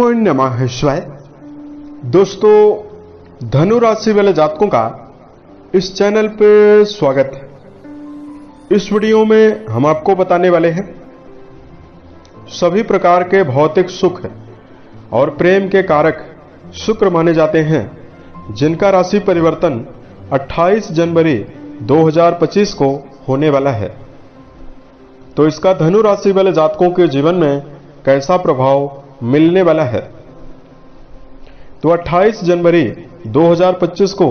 ओम नमः शिवाय। दोस्तों, धनु राशि वाले जातकों का इस चैनल पे स्वागत है। इस वीडियो में हम आपको बताने वाले हैं सभी प्रकार के भौतिक सुख और प्रेम के कारक शुक्र माने जाते हैं, जिनका राशि परिवर्तन 28 जनवरी 2025 को होने वाला है। तो इसका धनु राशि वाले जातकों के जीवन में कैसा प्रभाव मिलने वाला है। तो 28 जनवरी 2025 को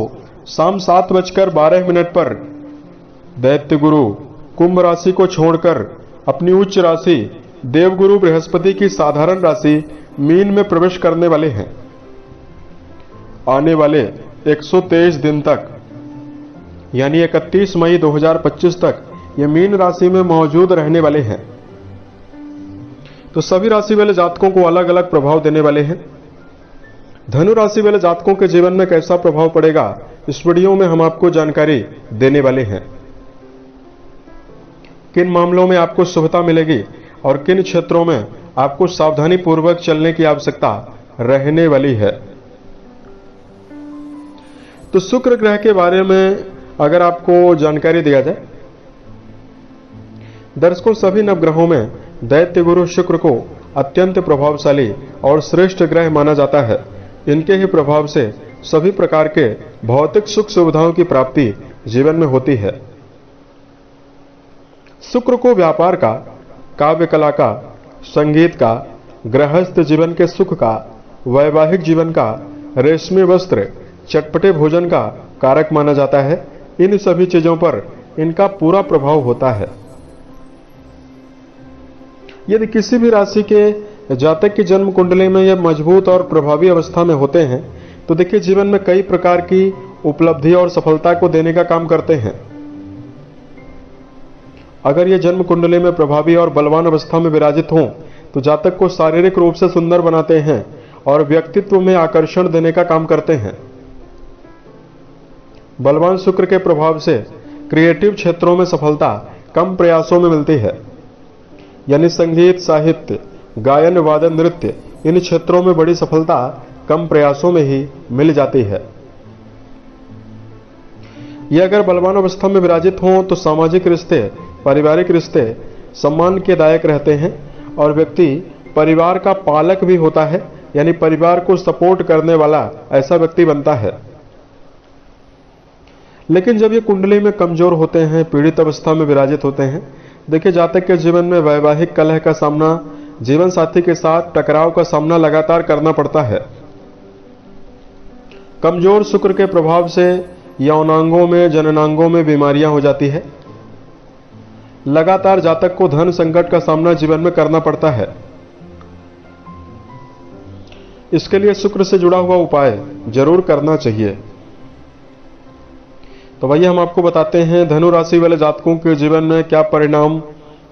शाम 7:12 पर दैत्य गुरु कुंभ राशि को छोड़कर अपनी उच्च राशि देवगुरु बृहस्पति की साधारण राशि मीन में प्रवेश करने वाले हैं। आने वाले 123 दिन तक यानी 31 मई 2025 तक ये मीन राशि में मौजूद रहने वाले हैं। तो सभी राशि वाले जातकों को अलग अलग प्रभाव देने वाले हैं। धनु राशि वाले जातकों के जीवन में कैसा प्रभाव पड़ेगा, इस वीडियो में हम आपको जानकारी देने वाले हैं। किन मामलों में आपको शुभता मिलेगी और किन क्षेत्रों में आपको सावधानी पूर्वक चलने की आवश्यकता रहने वाली है। तो शुक्र ग्रह के बारे में अगर आपको जानकारी दिया जाए, दर्शकों, सभी नवग्रहों में दैत्य गुरु शुक्र को अत्यंत प्रभावशाली और श्रेष्ठ ग्रह माना जाता है। इनके ही प्रभाव से सभी प्रकार के भौतिक सुख सुविधाओं की प्राप्ति जीवन में होती है। शुक्र को व्यापार का, काव्य कला का, संगीत का, गृहस्थ जीवन के सुख का, वैवाहिक जीवन का, रेशमी वस्त्र, चटपटे भोजन का कारक माना जाता है। इन सभी चीजों पर इनका पूरा प्रभाव होता है। यदि किसी भी राशि के जातक की जन्म कुंडली में यह मजबूत और प्रभावी अवस्था में होते हैं तो देखिए जीवन में कई प्रकार की उपलब्धि और सफलता को देने का काम करते हैं। अगर ये जन्म कुंडली में प्रभावी और बलवान अवस्था में विराजित हों तो जातक को शारीरिक रूप से सुंदर बनाते हैं और व्यक्तित्व में आकर्षण देने का काम करते हैं। बलवान शुक्र के प्रभाव से क्रिएटिव क्षेत्रों में सफलता कम प्रयासों में मिलती है, यानी संगीत, साहित्य, गायन, वादन, नृत्य, इन क्षेत्रों में बड़ी सफलता कम प्रयासों में ही मिल जाती है। ये अगर बलवान अवस्था में विराजित हों तो सामाजिक रिश्ते, पारिवारिक रिश्ते सम्मान के दायक रहते हैं और व्यक्ति परिवार का पालक भी होता है, यानी परिवार को सपोर्ट करने वाला ऐसा व्यक्ति बनता है। लेकिन जब ये कुंडली में कमजोर होते हैं, पीड़ित अवस्था में विराजित होते हैं, देखिए जातक के जीवन में वैवाहिक कलह का सामना, जीवन साथी के साथ टकराव का सामना लगातार करना पड़ता है। कमजोर शुक्र के प्रभाव से यौनांगों में, जननांगों में बीमारियां हो जाती है। लगातार जातक को धन संकट का सामना जीवन में करना पड़ता है। इसके लिए शुक्र से जुड़ा हुआ उपाय जरूर करना चाहिए। तो भैया हम आपको बताते हैं धनु राशि वाले जातकों के जीवन में क्या परिणाम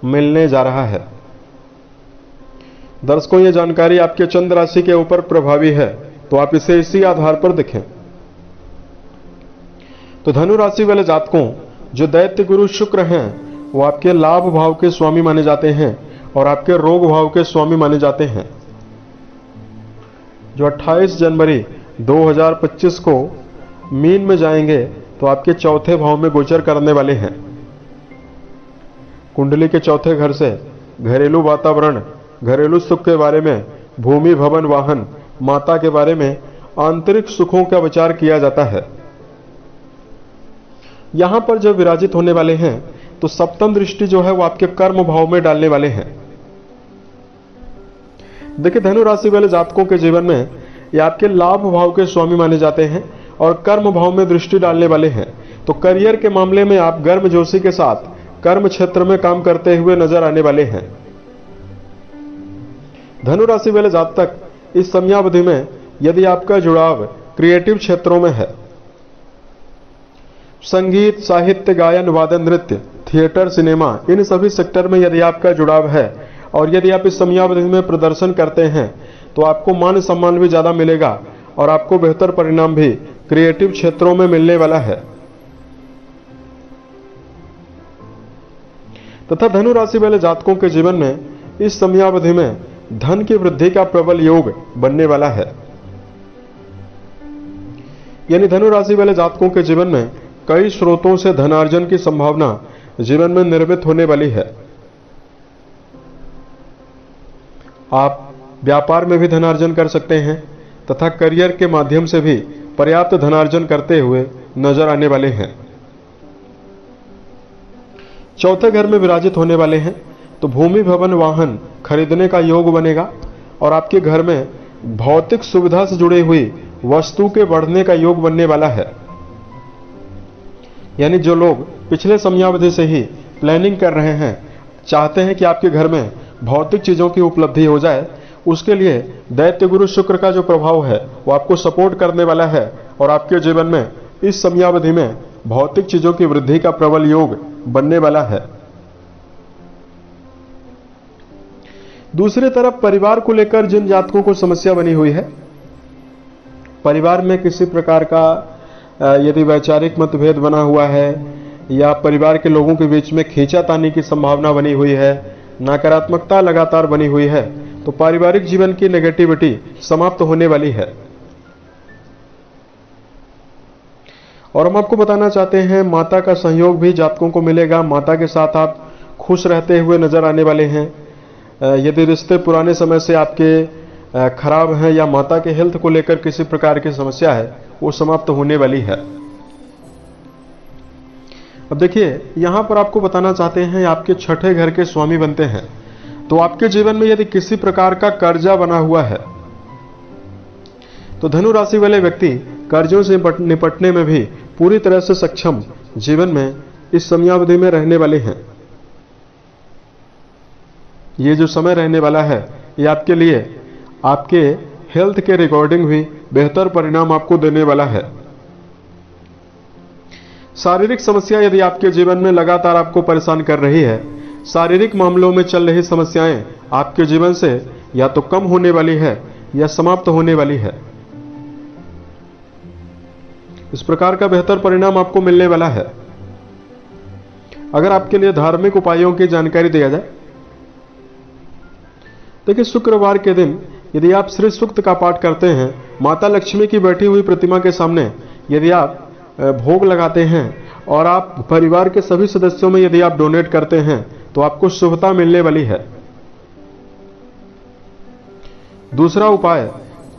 मिलने जा रहा है। दर्शकों, ये जानकारी आपके चंद्र राशि के ऊपर प्रभावी है, तो आप इसे इसी आधार पर देखें। तो धनु राशि वाले जातकों, जो दैत्य गुरु शुक्र हैं वो आपके लाभ भाव के स्वामी माने जाते हैं और आपके रोग भाव के स्वामी माने जाते हैं। जो 28 जनवरी 2025 को मीन में जाएंगे तो आपके चौथे भाव में गोचर करने वाले हैं। कुंडली के चौथे घर से घरेलू वातावरण, घरेलू सुख के बारे में, भूमि, भवन, वाहन, माता के बारे में, आंतरिक सुखों का विचार किया जाता है। यहां पर जब विराजित होने वाले हैं तो सप्तम दृष्टि जो है वो आपके कर्म भाव में डालने वाले हैं। देखिए धनु राशि वाले जातकों के जीवन में ये आपके लाभ भाव के स्वामी माने जाते हैं और कर्म भाव में दृष्टि डालने वाले हैं। तो करियर के मामले में आप गर्मजोशी के साथ कर्म क्षेत्र में काम करते हुए नजर आने वाले हैं। धनु राशि वाले जातक इस समयावधि में यदि आपका जुड़ाव क्रिएटिव क्षेत्रों में है, संगीत, साहित्य, गायन, वादन, नृत्य, थिएटर, सिनेमा, इन सभी सेक्टर में यदि आपका जुड़ाव है और यदि आप इस समयावधि में प्रदर्शन करते हैं तो आपको मान सम्मान भी ज्यादा मिलेगा और आपको बेहतर परिणाम भी क्रिएटिव क्षेत्रों में मिलने वाला है। तथा धनु राशि वाले जातकों के जीवन में इस समयावधि में धन की वृद्धि का प्रबल योग बनने वाला है। यानी धनु राशि वाले जातकों के जीवन में कई स्रोतों से धनार्जन की संभावना जीवन में निर्मित होने वाली है। आप व्यापार में भी धनार्जन कर सकते हैं तथा करियर के माध्यम से भी पर्याप्त धनार्जन करते हुए नजर आने वाले हैं। चौथे घर में विराजित होने वाले हैं तो भूमि भवन वाहन खरीदने का योग बनेगा और आपके घर में भौतिक सुविधा से जुड़ी हुई वस्तु के बढ़ने का योग बनने वाला है। यानी जो लोग पिछले समयावधि से ही प्लानिंग कर रहे हैं, चाहते हैं कि आपके घर में भौतिक चीजों की उपलब्धि हो जाए, उसके लिए दैत्य गुरु शुक्र का जो प्रभाव है वो आपको सपोर्ट करने वाला है और आपके जीवन में इस समयावधि में भौतिक चीजों की वृद्धि का प्रबल योग बनने वाला है। दूसरी तरफ परिवार को लेकर जिन जातकों को समस्या बनी हुई है, परिवार में किसी प्रकार का यदि वैचारिक मतभेद बना हुआ है या परिवार के लोगों के बीच में खींचातानी की संभावना बनी हुई है, नकारात्मकता लगातार बनी हुई है, तो पारिवारिक जीवन की नेगेटिविटी समाप्त होने वाली है। और हम आपको बताना चाहते हैं माता का सहयोग भी जातकों को मिलेगा। माता के साथ आप खुश रहते हुए नजर आने वाले हैं। यदि रिश्ते पुराने समय से आपके खराब हैं या माता के हेल्थ को लेकर किसी प्रकार की समस्या है, वो समाप्त होने वाली है। अब देखिए, यहां पर आपको बताना चाहते हैं आपके छठे घर के स्वामी बनते हैं, तो आपके जीवन में यदि किसी प्रकार का कर्जा बना हुआ है तो धनु राशि वाले व्यक्ति कर्जों से निपटने में भी पूरी तरह से सक्षम जीवन में इस समयावधि में रहने वाले हैं। ये जो समय रहने वाला है ये आपके लिए आपके हेल्थ के रिकॉर्डिंग भी बेहतर परिणाम आपको देने वाला है। शारीरिक समस्या यदि आपके जीवन में लगातार आपको परेशान कर रही है, शारीरिक मामलों में चल रही समस्याएं आपके जीवन से या तो कम होने वाली है या समाप्त होने वाली है। इस प्रकार का बेहतर परिणाम आपको मिलने वाला है। अगर आपके लिए धार्मिक उपायों की जानकारी दिया जाए, देखिए शुक्रवार के दिन यदि आप श्री सूक्त का पाठ करते हैं, माता लक्ष्मी की बैठी हुई प्रतिमा के सामने यदि आप भोग लगाते हैं और आप परिवार के सभी सदस्यों में यदि आप डोनेट करते हैं तो आपको शुभता मिलने वाली है। दूसरा उपाय,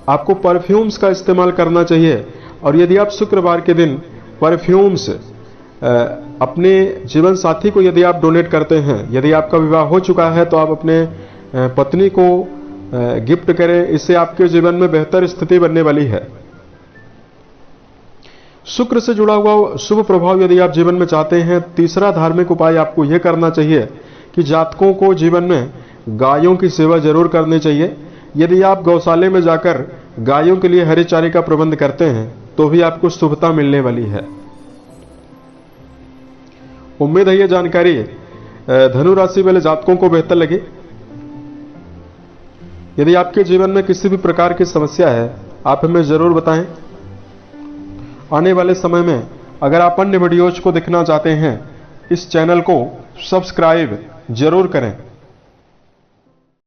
आपको परफ्यूम्स का इस्तेमाल करना चाहिए और यदि आप शुक्रवार के दिन परफ्यूम्स अपने जीवन साथी को यदि आप डोनेट करते हैं, यदि आपका विवाह हो चुका है तो आप अपने पत्नी को गिफ्ट करें, इससे आपके जीवन में बेहतर स्थिति बनने वाली है। शुक्र से जुड़ा हुआ शुभ प्रभाव यदि आप जीवन में चाहते हैं, तीसरा धार्मिक उपाय आपको यह करना चाहिए कि जातकों को जीवन में गायों की सेवा जरूर करनी चाहिए। यदि आप गौशाले में जाकर गायों के लिए हरे चारे का प्रबंध करते हैं तो भी आपको शुभता मिलने वाली है। उम्मीद है यह जानकारी धनु राशि वाले जातकों को बेहतर लगी। यदि आपके जीवन में किसी भी प्रकार की समस्या है, आप हमें जरूर बताएं। आने वाले समय में अगर आप अन्य वीडियोज को देखना चाहते हैं, इस चैनल को सब्सक्राइब जरूर करें।